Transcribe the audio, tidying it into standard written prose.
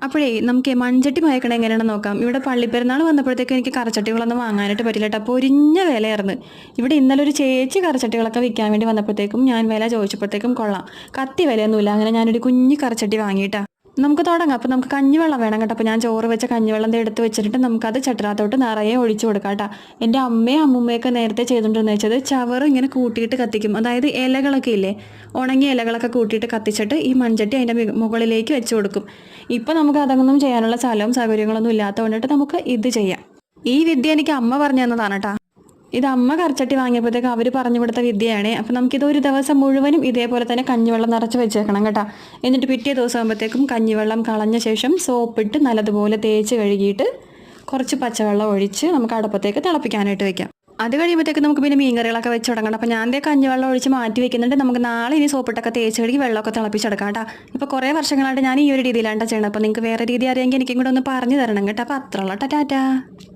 അപ്പോഴേ നമുക്ക് മൺചട്ടി മയക്കണ എങ്ങനെയാണെന്ന് നോക്കാം. ഇവിടെ പള്ളിപ്പെരുന്നാൾ വന്നപ്പോഴത്തേക്കും എനിക്ക് കറിച്ചട്ടികളൊന്നും വാങ്ങാനായിട്ട് പറ്റില്ല കേട്ടോ. പൊരിഞ്ഞ വിലയായിരുന്നു. ഇവിടെ ഇന്നലെ ഒരു ചേച്ചി കറിച്ചട്ടികളൊക്കെ വിൽക്കാൻ വേണ്ടി വന്നപ്പോഴത്തേക്കും ഞാൻ വില ചോദിച്ചപ്പോഴത്തേക്കും കൊള്ളാം, കത്തി വിലയൊന്നുമില്ല. അങ്ങനെ ഞാനൊരു കുഞ്ഞു കറിച്ചട്ടി വാങ്ങിയിട്ടാ. നമുക്ക് തുടങ്ങാം. അപ്പോൾ നമുക്ക് കഞ്ഞിവെള്ളം വേണം കേട്ടോ. അപ്പോൾ ഞാൻ ചോറ് വെച്ച കഞ്ഞിവെള്ളം എടുത്ത് വെച്ചിട്ട് നമുക്കത് ചട്ടിനകത്തോട്ട് നിറയെ ഒഴിച്ചു കൊടുക്കാം കേട്ടോ. എൻ്റെ അമ്മയും അമ്മുമ്മയൊക്കെ നേരത്തെ ചെയ്തുകൊണ്ടിരുന്ന വെച്ചത് ചവറ് ഇങ്ങനെ കൂട്ടിയിട്ട് കത്തിക്കും. അതായത് ഇലകളൊക്കെ ഇല്ലേ, ഉണങ്ങിയ ഇലകളൊക്കെ കൂട്ടിയിട്ട് കത്തിച്ചിട്ട് ഈ മൺചട്ടി അതിൻ്റെ മുകളിലേക്ക് വെച്ച് കൊടുക്കും. ഇപ്പം നമുക്ക് അതൊന്നും ചെയ്യാനുള്ള സ്ഥലവും സൗകര്യങ്ങളൊന്നും ഇല്ലാത്തതുകൊണ്ടിട്ട് നമുക്ക് ഇത് ചെയ്യാം. ഈ വിദ്യ എനിക്ക് അമ്മ പറഞ്ഞു തന്നതാണ് കേട്ടോ. ഇത് അമ്മ കറിച്ചട്ടി വാങ്ങിയപ്പോഴത്തേക്ക് അവർ പറഞ്ഞു കൊടുത്ത വിദ്യയാണ്. അപ്പം നമുക്കിത് ഒരു ദിവസം മുഴുവനും ഇതേപോലെ തന്നെ കഞ്ഞിവെള്ളം നിറച്ച് വെച്ചേക്കണം കേട്ടോ. എന്നിട്ട് പിറ്റേ ദിവസം ആകുമ്പോഴത്തേക്കും കഞ്ഞിവെള്ളം കളഞ്ഞ ശേഷം സോപ്പിട്ട് നല്ലതുപോലെ തേച്ച് കഴുകിയിട്ട് കുറച്ച് പച്ചവെള്ളം ഒഴിച്ച് നമുക്ക് അടുപ്പത്തേക്ക് തിളപ്പിക്കാനായിട്ട് വെക്കാം. അത് കഴിയുമ്പോഴത്തേക്ക് നമുക്ക് പിന്നെ മീൻകറികളൊക്കെ വെച്ച് തുടങ്ങണം. അപ്പോൾ ഞാൻ കഞ്ഞിവെള്ളം ഒഴിച്ച് മാറ്റി വെക്കുന്നുണ്ട്. നമുക്ക് നാളെ ഇനി സോപ്പിട്ടൊക്കെ തേച്ച് കഴുകി വെള്ളമൊക്കെ തിളപ്പിച്ചെടുക്കാം കേട്ടോ. ഇപ്പോൾ കുറേ വർഷങ്ങളായിട്ട് ഞാൻ ഈ ഒരു രീതിയിലാണ് ചെയ്യണം. അപ്പോൾ നിങ്ങൾക്ക് വേറെ രീതി അറിയാമെങ്കിൽ എനിക്കും കൂടെ ഒന്ന് പറഞ്ഞു തരണം കേട്ടോ. അപ്പോൾ അത്രയുള്ള ടാറ്റാ.